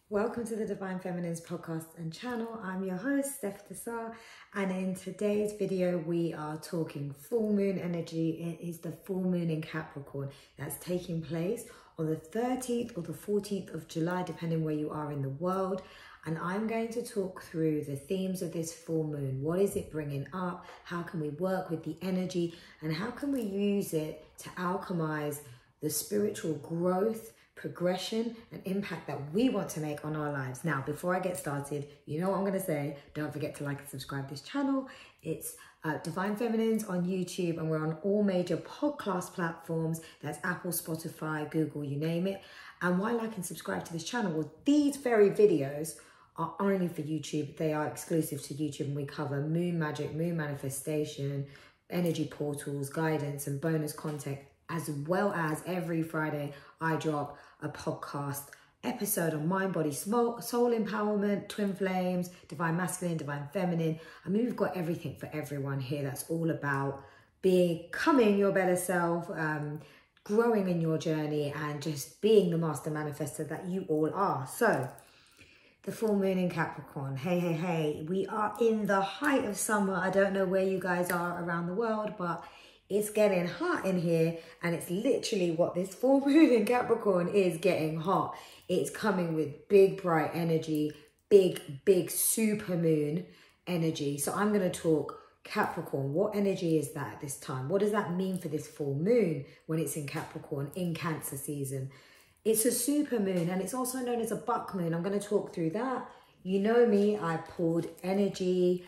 Welcome to the Divine Feminines podcast and channel. I'm your host, Steph Desar, and in today's video, we are talking full moon energy. It is the full moon in Capricorn that's taking place on the 13th or the 14th of July, depending where you are in the world. And I'm going to talk through the themes of this full moon. What is it bringing up? How can we work with the energy? And how can we use it to alchemize the spiritual growth, progression and impact that we want to make on our lives? Now, before I get started, you know what I'm going to say. Don't forget to like and subscribe this channel. It's Divine Feminines on YouTube, and we're on all major podcast platforms. That's Apple, Spotify, Google, you name it. And why like and subscribe to this channel? Well, these very videos are only for YouTube. They are exclusive to YouTube, and we cover moon magic, moon manifestation, energy portals, guidance and bonus content, as well as every Friday I drop a podcast episode on mind, body, soul empowerment, twin flames, divine masculine, divine feminine. I mean, we've got everything for everyone here. That's all about becoming your better self, growing in your journey, and just being the master manifester that you all are. So the full moon in Capricorn. Hey, we are in the height of summer. I don't know where you guys are around the world, but it's getting hot in here, and it's literally what this full moon in Capricorn is, getting hot. It's coming with big, bright energy, big super moon energy. So I'm going to talk Capricorn. What energy is that at this time? What does that mean for this full moon when it's in Capricorn, in Cancer season? It's a super moon, and it's also known as a buck moon. I'm going to talk through that. You know me, I pulled energy,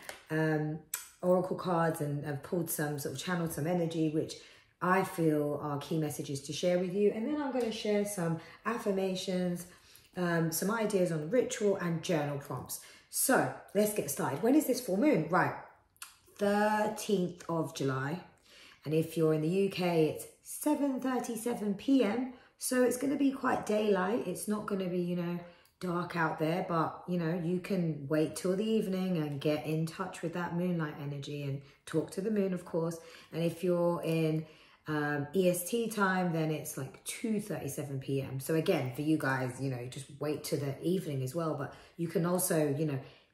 oracle cards, and I've pulled some, sort of channeled some energy, which I feel are key messages to share with you. And then I'm going to share some affirmations, some ideas on ritual and journal prompts. So let's get started. When is this full moon? Right, 13th of July. And if you're in the UK, it's 7:37 p.m. So it's going to be quite daylight. It's not going to be, dark out there, but you can wait till the evening and get in touch with that moonlight energy and talk to the moon, of course. And if you're in EST time, then it's like 2:37 p.m. So again, for you guys, just wait till the evening as well. But you can also,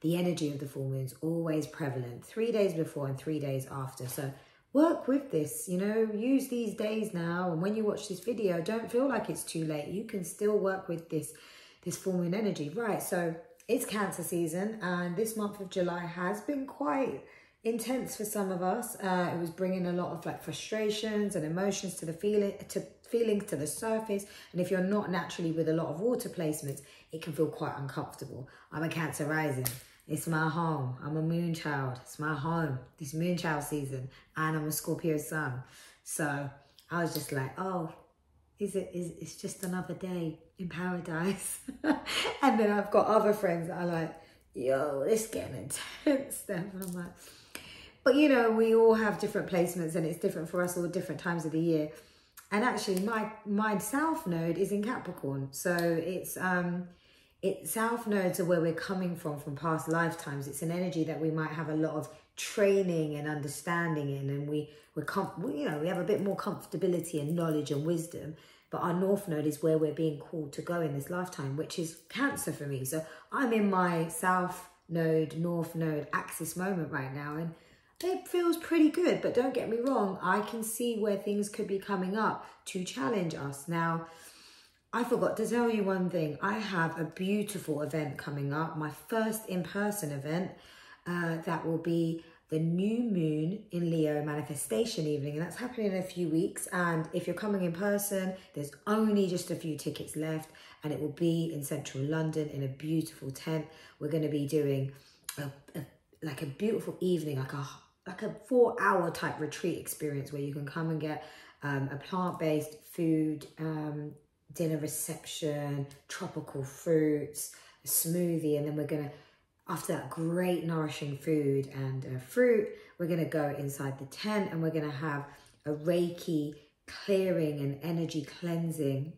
the energy of the full moon is always prevalent 3 days before and 3 days after. So work with this, use these days now. And when you watch this video, don't feel like it's too late. You can still work with this full moon energy. Right, so it's Cancer season, and this month of July has been quite intense for some of us. It was bringing a lot of frustrations and emotions to the feelings to the surface. And if you're not naturally with a lot of water placements, it can feel quite uncomfortable. I'm a Cancer rising. It's my home. I'm a moon child. It's my home. This moon child season, and I'm a Scorpio sun. So I was just like, oh, it's just another day in paradise. And then I've got other friends that are like, yo, it's getting intense stuff. And I'm like, but we all have different placements, and it's different for us all different times of the year. And actually my south node is in Capricorn. So it's south nodes are where we're coming from past lifetimes. It's an energy that we might have a lot of training and understanding in, and we have a bit more comfortability and knowledge and wisdom. But our north node is where we're being called to go in this lifetime, which is Cancer for me. So I'm in my south node, north node axis moment right now, and it feels pretty good. But don't get me wrong, I can see where things could be coming up to challenge us. Now, I forgot to tell you one thing. I have a beautiful event coming up, my first in-person event. That will be the new moon in Leo manifestation evening, and that's happening in a few weeks. And if you're coming in person, there's only just a few tickets left, and it will be in central London in a beautiful tent. We're going to be doing a beautiful evening, like a 4-hour type retreat experience where you can come and get a plant-based food, dinner reception, tropical fruits, a smoothie, and then we're going to, after that great nourishing food and fruit, we're going to go inside the tent, and we're going to have a Reiki clearing and energy cleansing,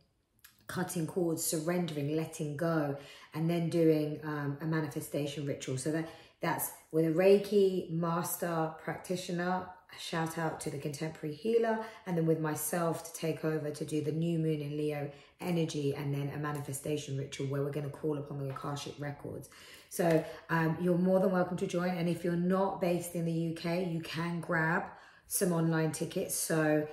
cutting cords, surrendering, letting go, and then doing a manifestation ritual. So that's with a Reiki master practitioner, a shout out to the contemporary healer, and then with myself to take over to do the new moon in Leo energy, and then a manifestation ritual where we're going to call upon the Akashic records. So you're more than welcome to join. And if you're not based in the UK, you can grab some online tickets. So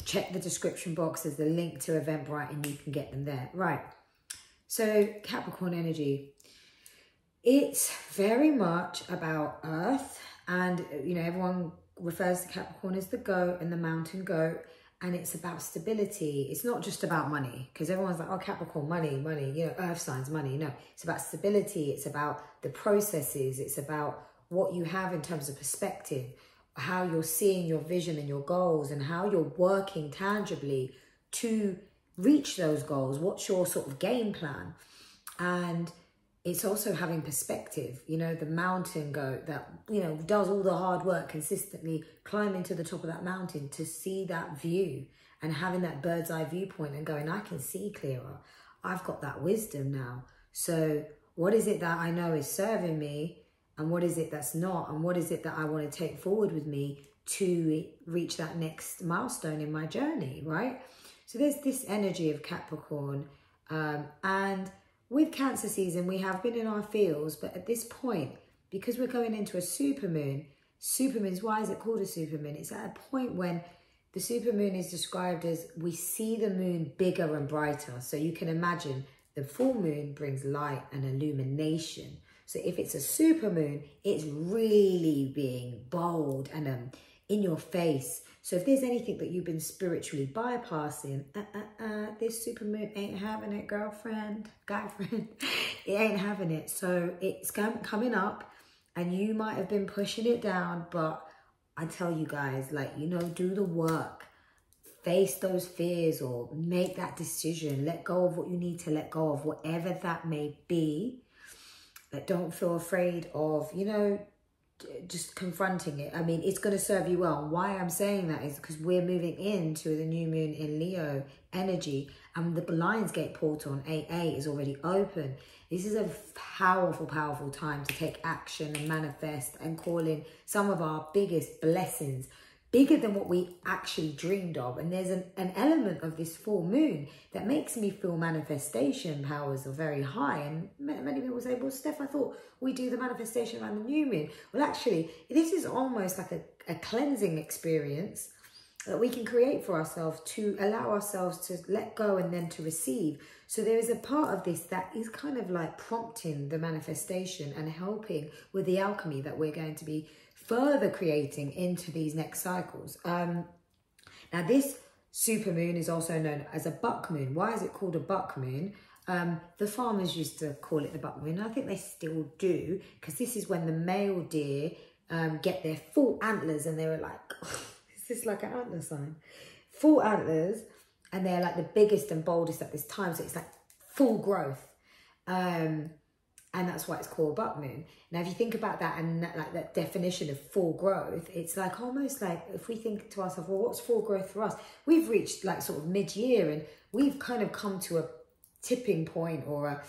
check the description box. There's the link to Eventbrite and you can get them there. Right. So Capricorn energy, it's very much about earth. And, you know, everyone refers to Capricorn as the goat and the mountain goat. And it's about stability. It's not just about money, because everyone's like, oh, Capricorn, money, money, you know, earth signs, money. No, it's about stability. It's about the processes. It's about what you have in terms of perspective, how you're seeing your vision and your goals, and how you're working tangibly to reach those goals. What's your sort of game plan? And it's also having perspective, you know, the mountain goat that, you know, does all the hard work consistently, climbing to the top of that mountain to see that view and having that bird's eye viewpoint and going, I can see clearer. I've got that wisdom now. So what is it that I know is serving me, and what is it that's not? And what is it that I want to take forward with me to reach that next milestone in my journey, right? So there's this energy of Capricorn, and with Cancer season, we have been in our fields, but at this point, because we're going into a supermoon, why is it called a supermoon? It's at a point when the supermoon is described as we see the moon bigger and brighter. So you can imagine the full moon brings light and illumination. So if it's a supermoon, it's really being bold and in your face. So if there's anything that you've been spiritually bypassing, this supermoon ain't having it, girlfriend, guy friend. It ain't having it. So it's coming up and you might have been pushing it down, but I tell you guys, like, you know, do the work. Face those fears or make that decision. Let go of what you need to let go of, whatever that may be. But don't feel afraid of, you know, just confronting it. I mean, it's going to serve you well. Why I'm saying that is because we're moving into the new moon in Leo energy, and the Lionsgate portal on 8/8 is already open. This is a powerful, powerful time to take action and manifest and call in some of our biggest blessings, bigger than what we actually dreamed of. And there's an element of this full moon that makes me feel manifestation powers are very high. And many people say, well, Steph, I thought we do the manifestation around the new moon. Well, actually, this is almost like a cleansing experience that we can create for ourselves to allow ourselves to let go and then to receive. So there is a part of this that is kind of like prompting the manifestation and helping with the alchemy that we're going to be further creating into these next cycles. Now this supermoon is also known as a buck moon. Why is it called a buck moon? The farmers used to call it the buck moon. I think they still do, because this is when the male deer get their full antlers, and they were like, is this like an antler sign? Full antlers, and they're like the biggest and boldest at this time. So it's like full growth. And that's why it's called buck moon. Now, if you think about that and that definition of full growth, it's like almost like if we think to ourselves, well, what's full growth for us? We've reached like sort of mid-year, and we've kind of come to a tipping point or a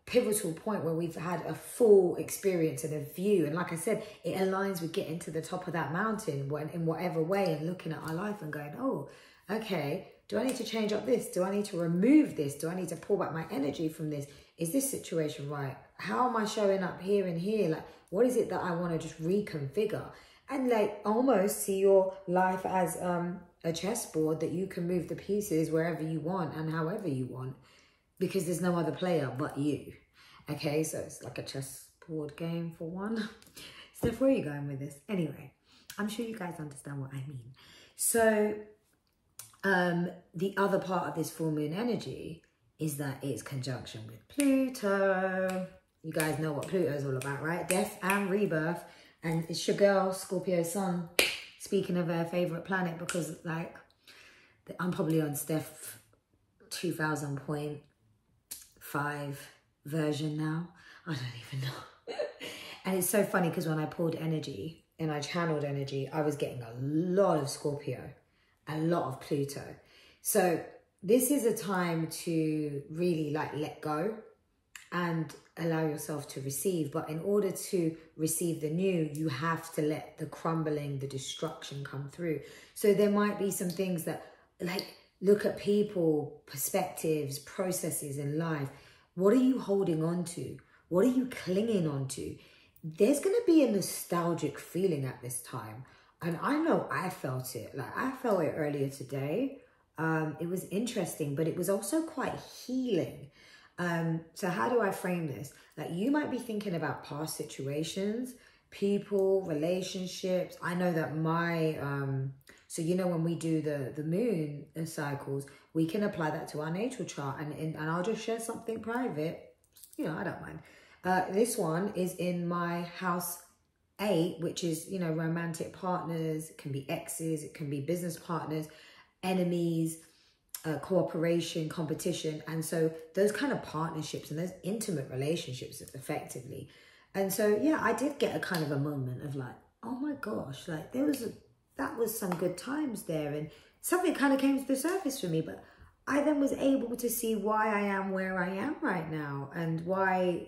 pivotal point where we've had a full experience and a view. And like I said, it aligns with getting to the top of that mountain in whatever way, and looking at our life and going, oh, okay, do I need to change up this? Do I need to remove this? Do I need to pull back my energy from this? Is this situation right? How am I showing up here and here? Like, what is it that I want to just reconfigure? And like almost see your life as a chessboard that you can move the pieces wherever you want and however you want, because there's no other player but you. Okay, so it's like a chessboard game for one. Steph, where are you going with this? Anyway, I'm sure you guys understand what I mean. So the other part of this full moon energy is that it's conjunction with Pluto. You guys know what Pluto is all about, right? Death and rebirth. And it's your girl, Scorpio sun, speaking of her favourite planet, because like, I'm probably on Steph 2000.5 version now. I don't even know. And it's so funny because when I pulled energy and I channeled energy, I was getting a lot of Scorpio, a lot of Pluto. So this is a time to really like let go and allow yourself to receive. But in order to receive the new, you have to let the crumbling, the destruction come through. So there might be some things that like look at people, perspectives, processes in life. What are you holding on to? What are you clinging on to? There's going to be a nostalgic feeling at this time. And I know I felt it. Like, I felt it earlier today. It was interesting, but it was also quite healing. So how do I frame this? Like, you might be thinking about past situations, people, relationships. I know that my, so you know, when we do the moon cycles, we can apply that to our natal chart, and I'll just share something private. You know, I don't mind. This one is in my house 8, which is, you know, romantic partners. It can be exes, it can be business partners, enemies, cooperation, competition. And so those kind of partnerships and those intimate relationships effectively. And so, yeah, I did get a kind of a moment of like, oh my gosh, like that was some good times there. And something kind of came to the surface for me, but I then was able to see why I am where I am right now, and why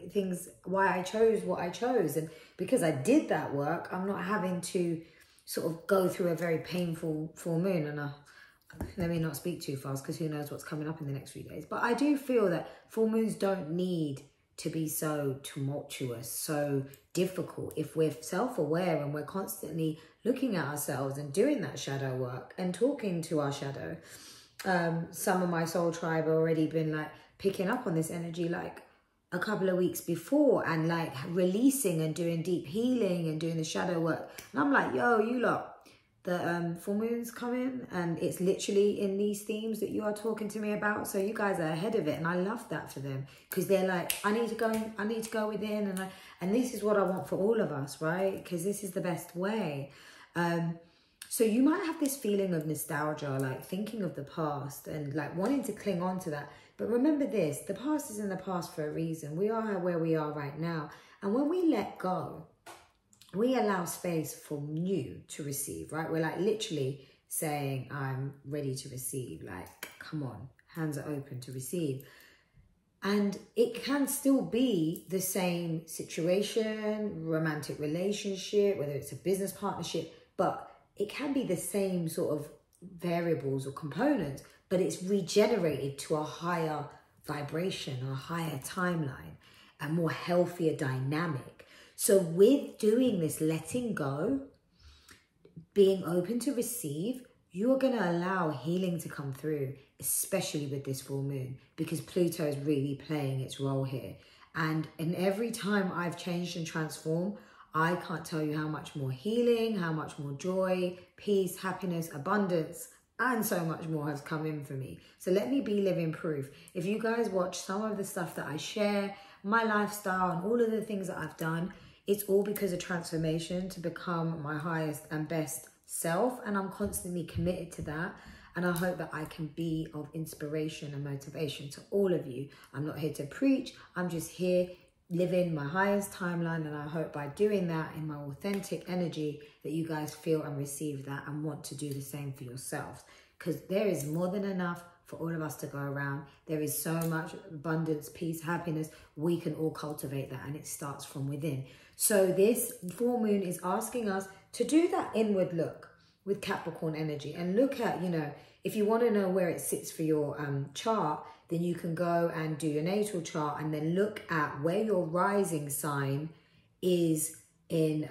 I chose what I chose. And because I did that work, I'm not having to sort of go through a very painful full moon. And let me not speak too fast, because who knows what's coming up in the next few days. But I do feel that full moons don't need to be so tumultuous, so difficult. If we're self-aware and we're constantly looking at ourselves and doing that shadow work and talking to our shadow. Some of my soul tribe already been like picking up on this energy like a couple of weeks before, and like releasing and doing deep healing and doing the shadow work. And I'm like, yo, you lot, the full moon's coming, and it's literally in these themes that you are talking to me about. So you guys are ahead of it, and I love that for them, because they're like, I need to go within, and this is what I want for all of us, right? Because this is the best way. So you might have this feeling of nostalgia, like thinking of the past and like wanting to cling on to that. But remember this, the past is in the past for a reason. We are where we are right now. And when we let go, we allow space for new to receive, right? We're like literally saying, I'm ready to receive. Like, come on, hands are open to receive. And it can still be the same situation, romantic relationship, whether it's a business partnership, but it can be the same sort of variables or components, but it's regenerated to a higher vibration, a higher timeline, a more healthier dynamic. So with doing this, letting go, being open to receive, you're going to allow healing to come through, especially with this full moon, because Pluto is really playing its role here. And in every time I've changed and transformed, I can't tell you how much more healing, how much more joy, peace, happiness, abundance, and so much more has come in for me. So let me be living proof. If you guys watch some of the stuff that I share, my lifestyle and all of the things that I've done, it's all because of transformation to become my highest and best self. And I'm constantly committed to that. And I hope that I can be of inspiration and motivation to all of you. I'm not here to preach. I'm just here living my highest timeline, and I hope by doing that in my authentic energy that you guys feel and receive that and want to do the same for yourselves, because there is more than enough for all of us to go around. There is so much abundance, peace, happiness. We can all cultivate that, and it starts from within. So this full moon is asking us to do that inward look with Capricorn energy and look at, you know, if you want to know where it sits for your chart, then you can go and do your natal chart and then look at where your rising sign is in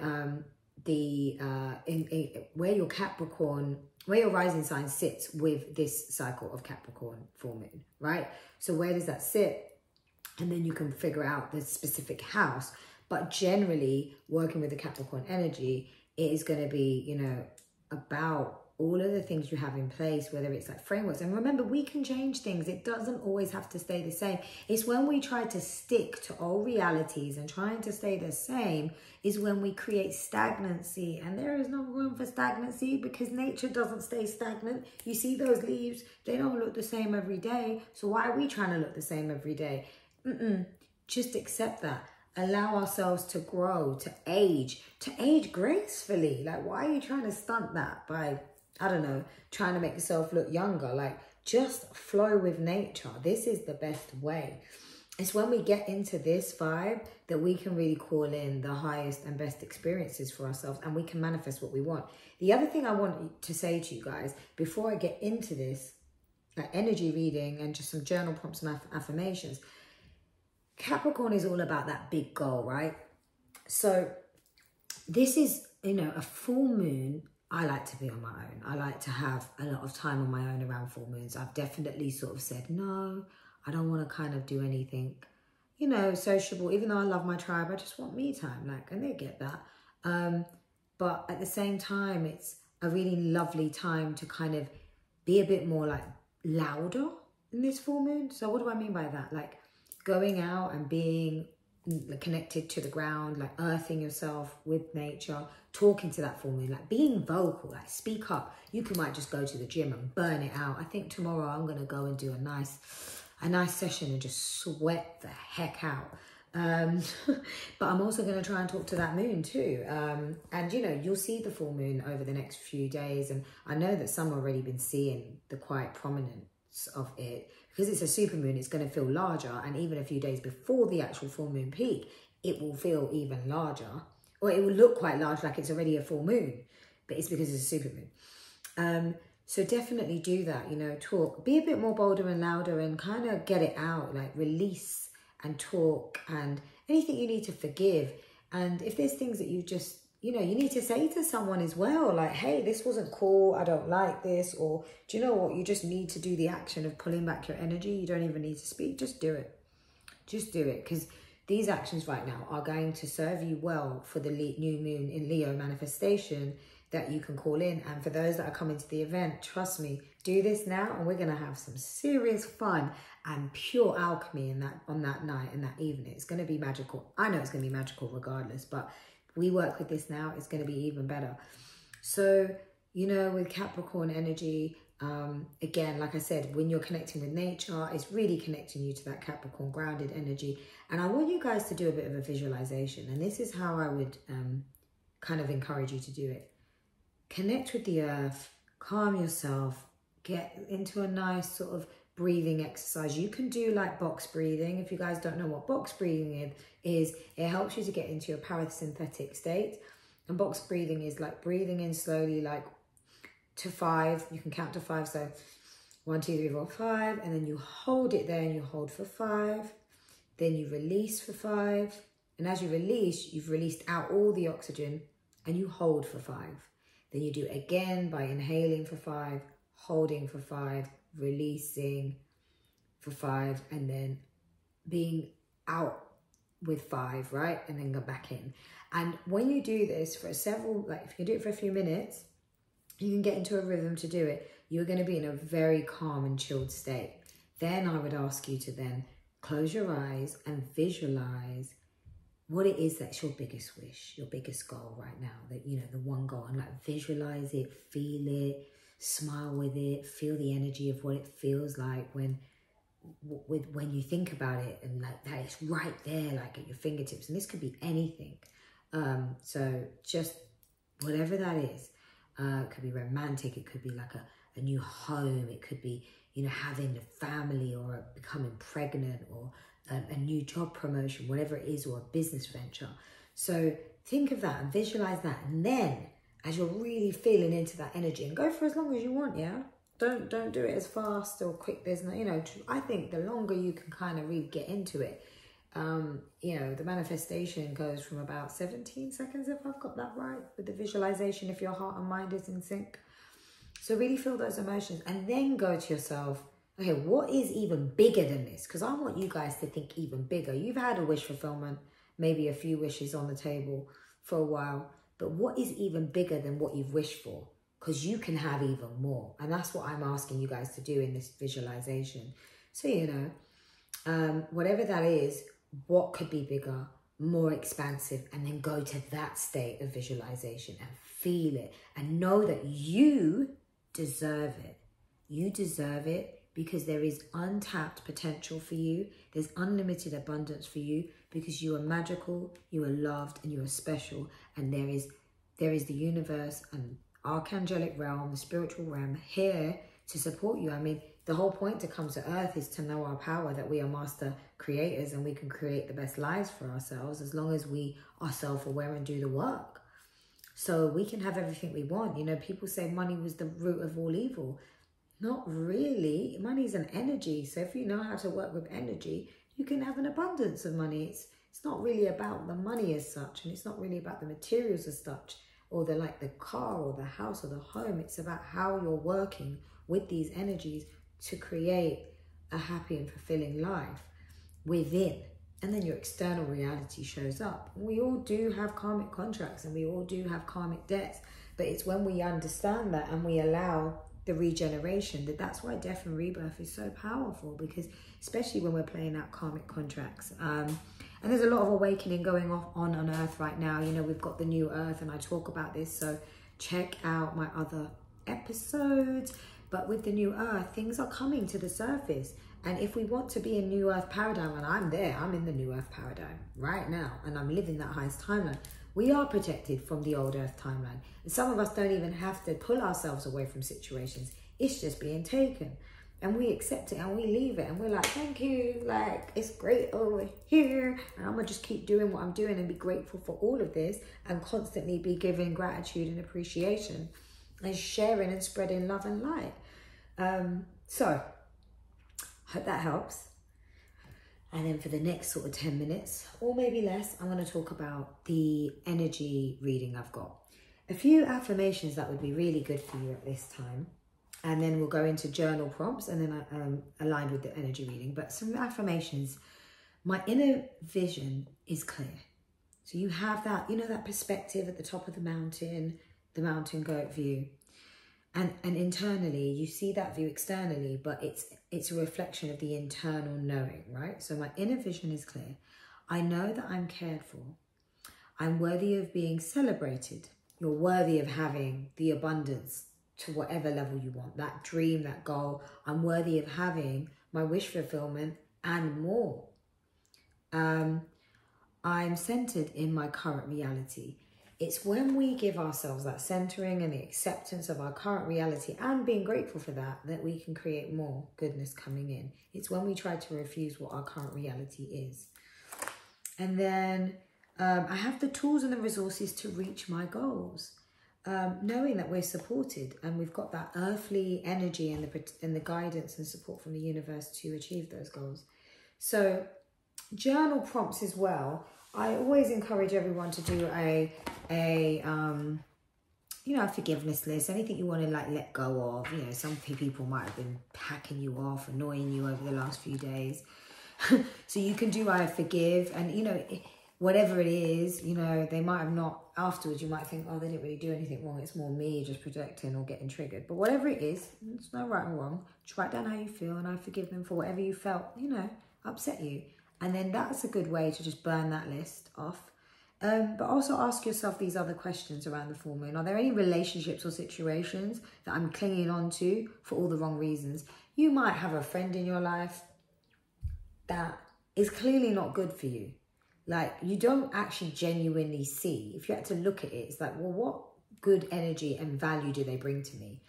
where your Capricorn, where your rising sign sits with this cycle of Capricorn full moon, right? So where does that sit? And then you can figure out the specific house. But generally, working with the Capricorn energy, it is going to be, you know, about all of the things you have in place, whether it's like frameworks. And remember, we can change things. It doesn't always have to stay the same. It's when we try to stick to old realities and trying to stay the same is when we create stagnancy. And there is no room for stagnancy, because nature doesn't stay stagnant. You see those leaves, they don't look the same every day. So why are we trying to look the same every day? Just accept that. Allow ourselves to grow, to age gracefully. Like, why are you trying to stunt that by, I don't know, trying to make yourself look younger? Like, just flow with nature. This is the best way. It's when we get into this vibe that we can really call in the highest and best experiences for ourselves, and we can manifest what we want. The other thing I want to say to you guys before I get into this like energy reading and just some journal prompts and affirmations. Capricorn is all about that big goal, right? So this is, you know, a full moon. I like to be on my own. I like to have a lot of time on my own around full moons. I've definitely sort of said, no, I don't want to kind of do anything, you know, sociable. Even though I love my tribe, I just want me time, like, and they get that. But at the same time, it's a really lovely time to kind of be a bit more like louder in this full moon. So what do I mean by that? Like going out and being connected to the ground, like earthing yourself with nature, talking to that full moon, like being vocal, like speak up. You might just go to the gym and burn it out. I think tomorrow I'm going to go and do a nice session and just sweat the heck out. But I'm also going to try and talk to that moon too. And you know, you'll see the full moon over the next few days. And I know that some have already been seeing the quiet prominence of it. Because it's a super moon, it's going to feel larger. And even a few days before the actual full moon peak, it will feel even larger. Or it will look quite large, like it's already a full moon. But it's because it's a super moon. So definitely do that, you know, talk. Be a bit more bolder and louder and kind of get it out. Like release and talk and anything you need to forgive. And if there's things that you just, you know, you need to say to someone as well, like, hey, this wasn't cool, I don't like this, or do you know what, you just need to do the action of pulling back your energy. You don't even need to speak, just do it. Just do it, because these actions right now are going to serve you well for the new moon in Leo manifestation that you can call in. And for those that are coming to the event, trust me, do this now and we're going to have some serious fun and pure alchemy in that on that night and that evening. It's going to be magical. I know it's going to be magical regardless, but we work with this now, it's going to be even better. So, you know, with Capricorn energy, again, like I said, when you're connecting with nature, it's really connecting you to that Capricorn grounded energy. And I want you guys to do a bit of a visualization. And this is how I would kind of encourage you to do it. Connect with the earth, calm yourself, get into a nice sort of breathing exercise. You can do like box breathing. If you guys don't know what box breathing is, it helps you to get into your parasympathetic state. And box breathing is like breathing in slowly, like to 5. You can count to 5. So 1, 2, 3, 4, 5. And then you hold it there and you hold for 5. Then you release for 5. And as you release, you've released out all the oxygen and you hold for 5. Then you do it again by inhaling for 5, holding for 5, releasing for 5, and then being out with 5, right? And then go back in. And when you do this for several, like if you do it for a few minutes, you can get into a rhythm to do it. You're going to be in a very calm and chilled state. Then I would ask you to then close your eyes and visualize what it is that's your biggest wish, your biggest goal right now, that, you know, the one goal, and like visualize it, feel it, smile with it, feel the energy of what it feels like when you think about it, and like that it's right there, like at your fingertips. And this could be anything. So just whatever that is, it could be romantic, it could be like a new home, it could be, you know, having a family or becoming pregnant or a new job promotion, whatever it is, or a business venture. So think of that and visualize that. And then as you're really feeling into that energy, and go for as long as you want, yeah? Don't do it as fast or quick. There's no, you know, I think the longer you can kind of really get into it, you know, the manifestation goes from about 17 seconds, if I've got that right, with the visualization, if your heart and mind is in sync. So really feel those emotions and then go to yourself, okay, what is even bigger than this? Because I want you guys to think even bigger. You've had a wish fulfillment, maybe a few wishes on the table for a while, but what is even bigger than what you've wished for? Because you can have even more. And that's what I'm asking you guys to do in this visualization. So, you know, whatever that is, what could be bigger, more expansive, and then go to that state of visualization and feel it and know that you deserve it. You deserve it because there is untapped potential for you. There's unlimited abundance for you because you are magical, you are loved, and you are special. And there is the universe and archangelic realm, the spiritual realm here to support you. I mean, the whole point to come to earth is to know our power, that we are master creators and we can create the best lives for ourselves as long as we are self-aware and do the work. So we can have everything we want. You know, people say money was the root of all evil. Not really. Money is an energy. So if you know how to work with energy, you can have an abundance of money. It's not really about the money as such, and it's not really about the materials as such, or the car or the house or the home. It's about how you're working with these energies to create a happy and fulfilling life within. And then your external reality shows up. We all do have karmic contracts and we all do have karmic debts, but it's when we understand that and we allow the regeneration that's why death and rebirth is so powerful, because especially when we're playing out karmic contracts. And there's a lot of awakening going on Earth right now. You know, we've got the new Earth and I talk about this, so check out my other episodes. But with the new Earth, things are coming to the surface. And if we want to be in New Earth paradigm, and I'm there, I'm in the New Earth paradigm right now, and I'm living that highest timeline, we are protected from the old Earth timeline. And some of us don't even have to pull ourselves away from situations. It's just being taken. And we accept it and we leave it. And we're like, thank you. Like, it's great over here. And I'm going to just keep doing what I'm doing and be grateful for all of this. And constantly be giving gratitude and appreciation. And sharing and spreading love and light. So, hope that helps. And then for the next sort of 10 minutes, or maybe less, I'm going to talk about the energy reading I've got. A few affirmations that would be really good for you at this time. And then we'll go into journal prompts and then aligned with the energy reading. But some affirmations. My inner vision is clear. So you have that, you know, that perspective at the top of the mountain goat view. And internally, you see that view externally, but it's a reflection of the internal knowing, right? So my inner vision is clear. I know that I'm cared for. I'm worthy of being celebrated. You're worthy of having the abundance to whatever level you want. That dream, that goal. I'm worthy of having my wish fulfillment and more. I'm centered in my current reality. It's when we give ourselves that centering and the acceptance of our current reality and being grateful for that, that we can create more goodness coming in. It's when we try to refuse what our current reality is. And then I have the tools and the resources to reach my goals. Knowing that we're supported and we've got that earthly energy and the guidance and support from the universe to achieve those goals. So journal prompts as well. I always encourage everyone to do a forgiveness list, anything you want to let go of. You know, some people might have been packing you off, annoying you over the last few days. So you can do I forgive, and whatever it is, they might have not, afterwards you might think, oh, they didn't really do anything wrong. It's more me just projecting or getting triggered. But whatever it is, it's no right or wrong. Just write down how you feel and I forgive them for whatever you felt, upset you. And then that's a good way to just burn that list off. But also ask yourself these other questions around the full moon. Are there any relationships or situations that I'm clinging on to for all the wrong reasons? You might have a friend in your life that is clearly not good for you. Like, you don't actually genuinely see. If you had to look at it, it's like, well, what good energy and value do they bring to me?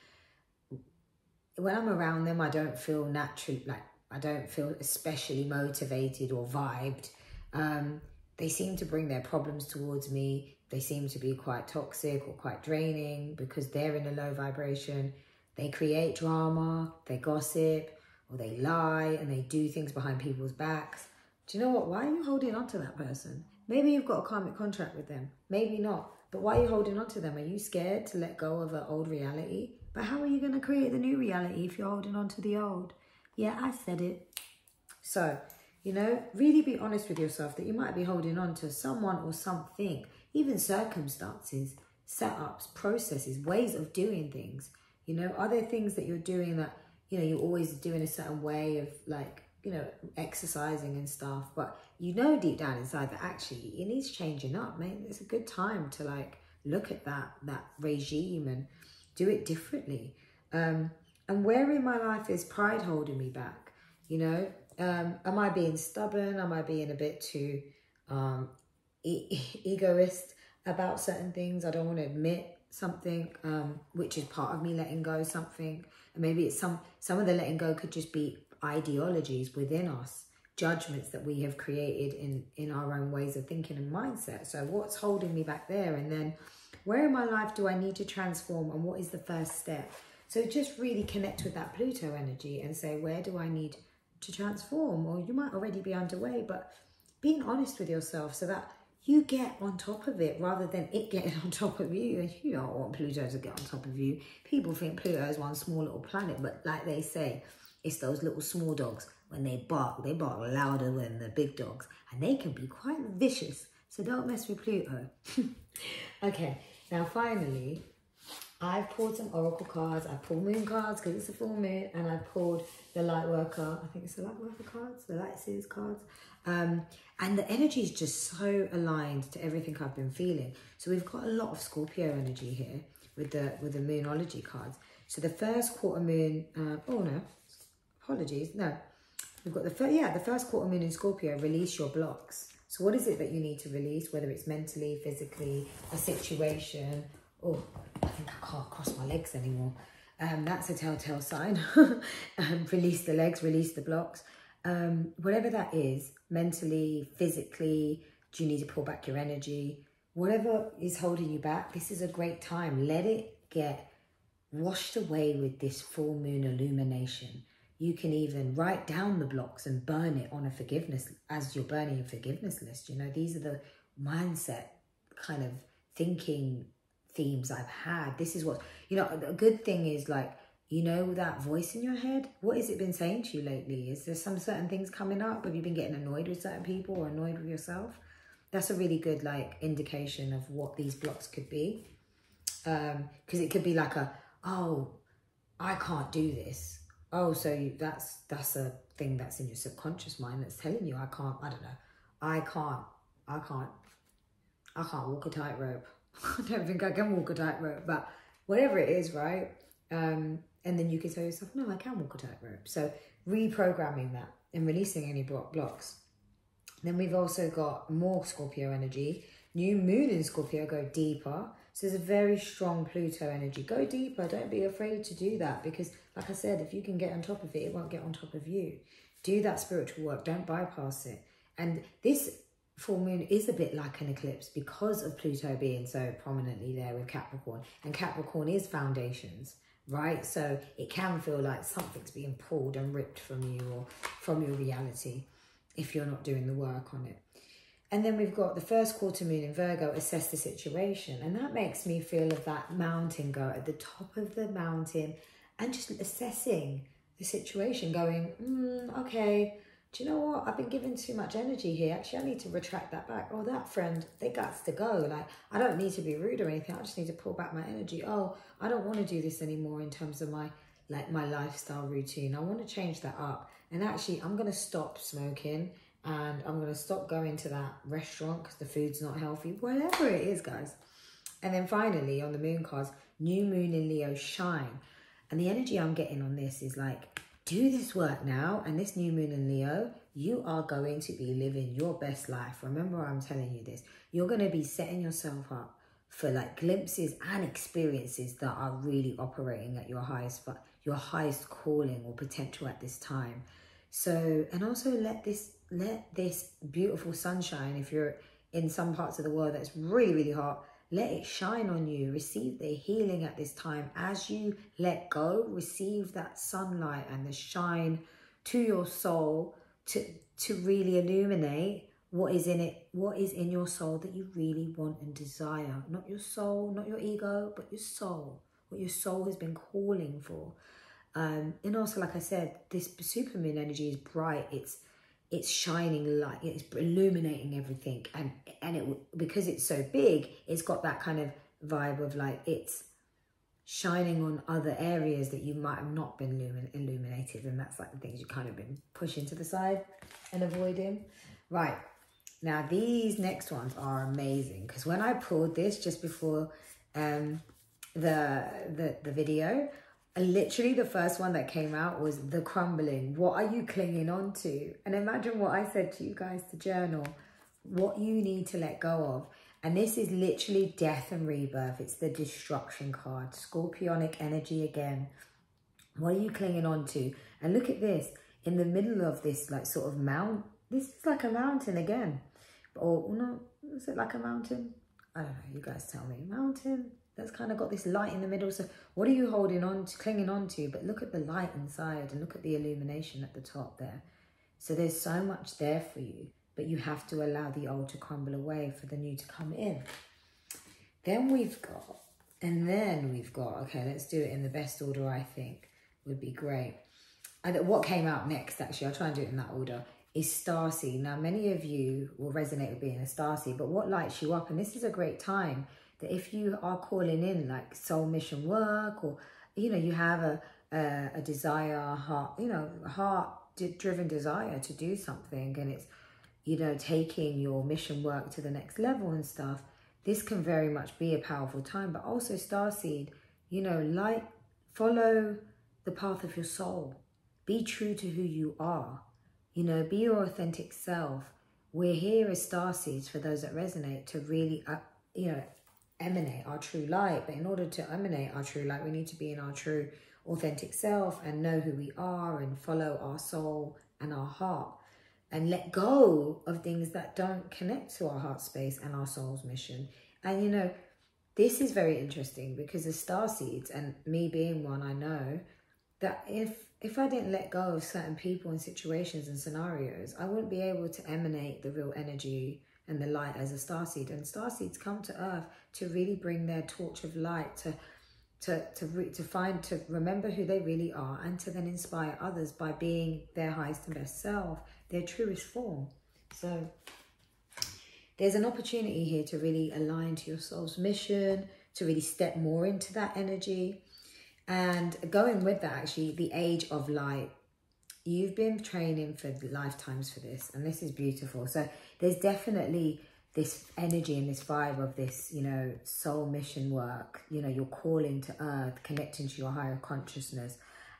When I'm around them, I don't feel I don't feel especially motivated or vibed. They seem to bring their problems towards me. They seem to be quite toxic or quite draining because they're in a low vibration. They create drama, they gossip, or they lie and they do things behind people's backs. Do you know what? Why are you holding on to that person? Maybe you've got a karmic contract with them. Maybe not. But why are you holding on to them? Are you scared to let go of an old reality? But how are you going to create the new reality if you're holding on to the old? Yeah, I said it. So, really be honest with yourself that you might be holding on to someone or something, even circumstances, setups, processes, ways of doing things. Are there things that you're doing that, you're always doing a certain way of exercising and stuff, but deep down inside that actually it needs changing up, mate. It's a good time to look at that regime and do it differently. And where in my life is pride holding me back? Am I being stubborn? Am I being a bit too egoist about certain things? I don't want to admit something, which is part of me letting go of something. And maybe it's some of the letting go could just be ideologies within us, judgments that we have created in our own ways of thinking and mindset. So what's holding me back there? And then where in my life do I need to transform, and what is the first step? So just really connect with that Pluto energy and say, where do I need to transform? Or you might already be underway, but being honest with yourself so that you get on top of it rather than it getting on top of you. And you don't want Pluto to get on top of you. People think Pluto is one small little planet, but like they say, it's those little small dogs. When they bark louder than the big dogs. And they can be quite vicious. So don't mess with Pluto. Okay, now finally, I've pulled some oracle cards. I've pulled moon cards because it's a full moon. And I've pulled the light worker. I think it's the light worker cards. The light seers cards. And the energy is just so aligned to everything I've been feeling. So we've got a lot of Scorpio energy here with the moonology cards. So the first quarter moon, oh no, apologies, no. We've got the first quarter moon in Scorpio, release your blocks. So what is it that you need to release, whether it's mentally, physically, a situation? Oh, I think I can't cross my legs anymore. That's a telltale sign. Release the legs, release the blocks. Whatever that is, mentally, physically, do you need to pull back your energy? Whatever is holding you back, this is a great time. Let it get washed away with this full moon illumination. You can even write down the blocks and burn it on a forgiveness, as you're burning a forgiveness list. You know, these are the mindset kind of thinking themes I've had. This is what, you know, a good thing is like, you know, that voice in your head, what has it been saying to you lately? Is there some certain things coming up? Have you been getting annoyed with certain people or annoyed with yourself? That's a really good like indication of what these blocks could be. Because it could be like oh, I can't do this. Oh, so that's a thing that's in your subconscious mind that's telling you, I can't walk a tightrope. I don't think I can walk a tightrope, but whatever it is, right? And then you can tell yourself, no, I can walk a tightrope. So reprogramming that and releasing any blocks. Then we've also got more Scorpio energy. New moon in Scorpio, go deeper. So there's a very strong Pluto energy. Go deeper. Don't be afraid to do that because, like I said, if you can get on top of it, it won't get on top of you. Do that spiritual work. Don't bypass it. And this full moon is a bit like an eclipse because of Pluto being so prominently there with Capricorn. And Capricorn is foundations, right? So it can feel like something's being pulled and ripped from you or from your reality if you're not doing the work on it. And then we've got the first quarter moon in Virgo, assess the situation. And that makes me feel of that mountain goat at the top of the mountain and just assessing the situation, going, okay, do you know what? I've been giving too much energy here. Actually, I need to retract that back. Oh, that friend, they got to go. Like, I don't need to be rude or anything. I just need to pull back my energy. Oh, I don't want to do this anymore in terms of my lifestyle routine. I want to change that up. And actually, I'm going to stop smoking. And I'm going to stop going to that restaurant because the food's not healthy. Whatever it is, guys. And then finally, on the moon cards, new moon in Leo, shine. And the energy I'm getting on this is like, do this work now. And this new moon in Leo, you are going to be living your best life. Remember, I'm telling you this. You're going to be setting yourself up for like glimpses and experiences that are really operating at your highest calling or potential at this time. So, and also let this beautiful sunshine, if you're in some parts of the world that's really, really hot, let it shine on you. Receive the healing at this time. As you let go, receive that sunlight and the shine to your soul to really illuminate what is in it, what is in your soul that you really want and desire. Not your soul, not your ego, but your soul. What your soul has been calling for. And also, like I said, this supermoon energy is bright. It's shining light. It's illuminating everything, and it, because it's so big, it's got that kind of vibe of like it's shining on other areas that you might have not been illuminated, and that's like the things you kind of been pushing to the side and avoiding. Right now, these next ones are amazing because when I pulled this just before the video. Literally the first one that came out was the crumbling. What are you clinging on to? And imagine what I said to you guys to journal. What you need to let go of. And this is literally death and rebirth. It's the destruction card. Scorpionic energy again. What are you clinging on to? And look at this. In the middle of this like sort of mount. This is like a mountain again. Or no, is it like a mountain? I don't know. You guys tell me. Mountain? that's kind of got this light in the middle. So what are you holding on to, clinging on to? But look at the light inside and look at the illumination at the top there. So there's so much there for you, but you have to allow the old to crumble away for the new to come in. Then we've got, okay, let's do it in the best order, I think would be great. And what came out next, actually, I'll try and do it in that order, is Starseed. Now, many of you will resonate with being a Starseed, but what lights you up, and this is a great time, that if you are calling in like soul mission work, or, you know, you have a desire, heart-driven desire to do something, and it's, you know, taking your mission work to the next level and stuff, this can very much be a powerful time. But also Starseed, you know, follow the path of your soul. Be true to who you are. You know, be your authentic self. We're here as Starseeds, for those that resonate, to really, you know, emanate our true light. But in order to emanate our true light, we need to be in our true authentic self and know who we are and follow our soul and our heart and let go of things that don't connect to our heart space and our soul's mission. And, you know, this is very interesting because as Starseeds, and me being one, I know that if I didn't let go of certain people and situations and scenarios, I wouldn't be able to emanate the real energy and the light as a Starseed. And Starseeds come to Earth to really bring their torch of light, to remember who they really are, and to then inspire others by being their highest and best self, their truest form. So there's an opportunity here to really align to your soul's mission, to really step more into that energy. And going with that, actually, the age of light. You've been training for lifetimes for this, and this is beautiful. So there's definitely this energy and this vibe of this, you know, soul mission work, you know, your calling to Earth, connecting to your higher consciousness.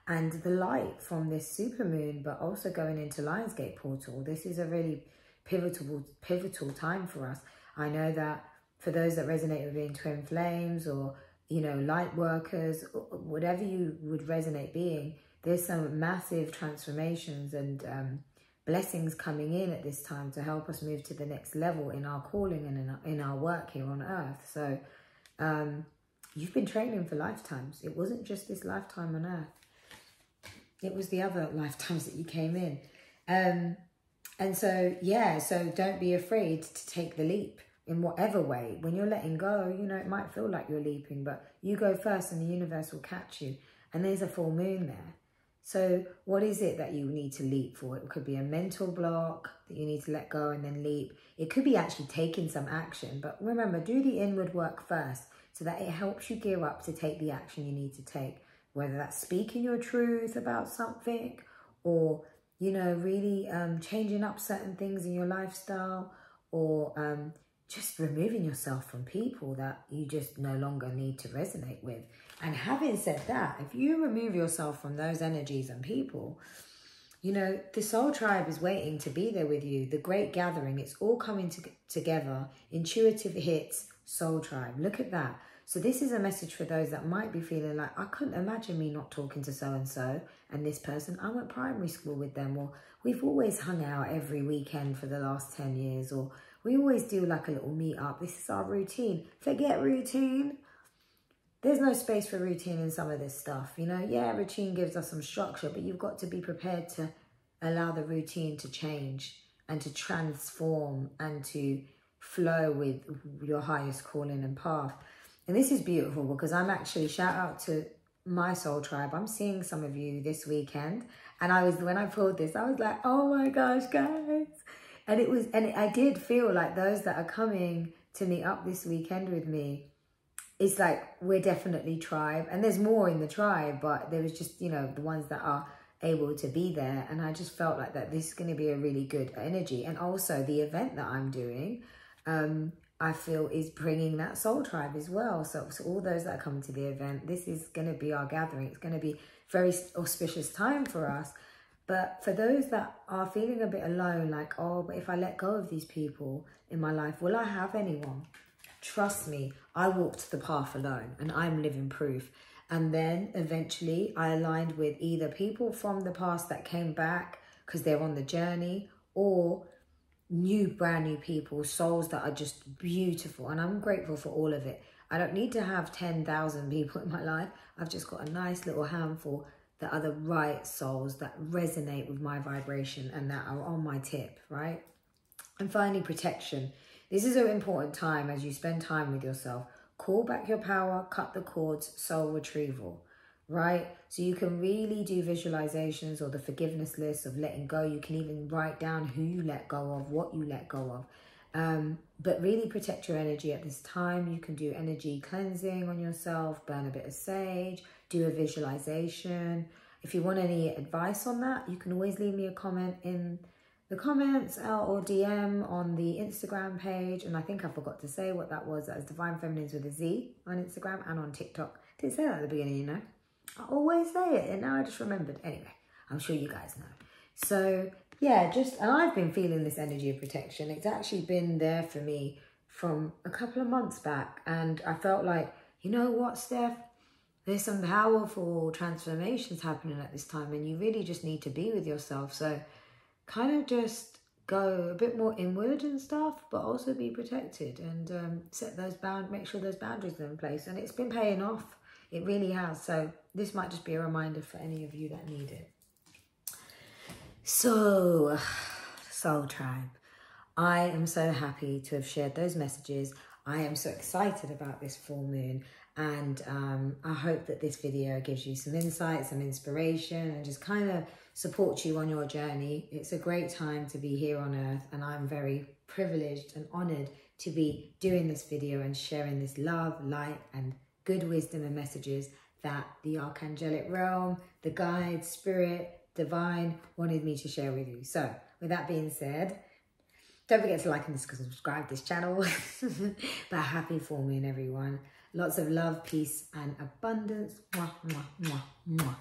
And the light from this supermoon, but also going into Lionsgate portal, this is a really pivotal time for us. I know that for those that resonate with being twin flames, or, you know, light workers, whatever you would resonate being, there's some massive transformations and blessings coming in at this time to help us move to the next level in our calling and in our work here on Earth. So you've been training for lifetimes. It wasn't just this lifetime on Earth. It was the other lifetimes that you came in. And so, yeah, so don't be afraid to take the leap in whatever way. When you're letting go, you know, it might feel like you're leaping, but you go first and the universe will catch you. And there's a full moon there. So what is it that you need to leap for? It could be a mental block that you need to let go and then leap. It could be actually taking some action. But remember, do the inward work first so that it helps you gear up to take the action you need to take. Whether that's speaking your truth about something, or, you know, really changing up certain things in your lifestyle, or just removing yourself from people that you just no longer need to resonate with. And having said that, if you remove yourself from those energies and people, you know, the soul tribe is waiting to be there with you. The great gathering, it's all coming together. Intuitive hits, soul tribe. Look at that. So this is a message for those that might be feeling like, I couldn't imagine me not talking to so-and-so and this person. I went primary school with them, or we've always hung out every weekend for the last 10 years, or we always do like a little meet up. This is our routine. Forget routine. There's no space for routine in some of this stuff. You know, yeah, routine gives us some structure, but you've got to be prepared to allow the routine to change and to transform and to flow with your highest calling and path. And this is beautiful because I'm actually, shout out to my soul tribe. I'm seeing some of you this weekend. And when I pulled this, I was like, oh my gosh, guys. And I did feel like those that are coming to meet up this weekend with me, it's like, we're definitely tribe. And there's more in the tribe, but there was just, you know, the ones that are able to be there. And I just felt like that this is going to be a really good energy. And also the event that I'm doing, I feel is bringing that soul tribe as well. So all those that are coming to the event, this is going to be our gathering. It's going to be very auspicious time for us. But for those that are feeling a bit alone, like, oh, but if I let go of these people in my life, will I have anyone? Trust me, I walked the path alone and I'm living proof. And then eventually I aligned with either people from the past that came back because they're on the journey, or brand new people, souls that are just beautiful. And I'm grateful for all of it. I don't need to have 10,000 people in my life. I've just got a nice little handful that are the right souls that resonate with my vibration and that are on my tip, right? And finally, protection. This is an important time as you spend time with yourself. Call back your power, cut the cords, soul retrieval, right? So you can really do visualizations or the forgiveness list of letting go. You can even write down who you let go of, what you let go of. But really protect your energy at this time. You can do energy cleansing on yourself, burn a bit of sage, do a visualization. If you want any advice on that, you can always leave me a comment in the comments or DM on the Instagram page. And I think I forgot to say what that was. That was Divine Feminines with a Z on Instagram and on TikTok. Didn't say that at the beginning, you know. I always say it and now I just remembered. Anyway, I'm sure you guys know. So yeah, and I've been feeling this energy of protection. It's actually been there for me from a couple of months back. And I felt like, you know what, Steph? There's some powerful transformations happening at this time and you really just need to be with yourself. So kind of just go a bit more inward and stuff, but also be protected and make sure those boundaries are in place. And it's been paying off. It really has. So this might just be a reminder for any of you that need it. So, Soul Tribe, I am so happy to have shared those messages. I am so excited about this full moon, and I hope that this video gives you some insight, some inspiration, and just kind of supports you on your journey. It's a great time to be here on Earth, and I'm very privileged and honored to be doing this video and sharing this love, light, and good wisdom and messages that the Archangelic realm, the guides, spirit, divine wanted me to share with you. So with that being said, don't forget to like and subscribe this channel. But happy full moon, everyone. Lots of love, peace, and abundance. Mwah, mwah, mwah, mwah.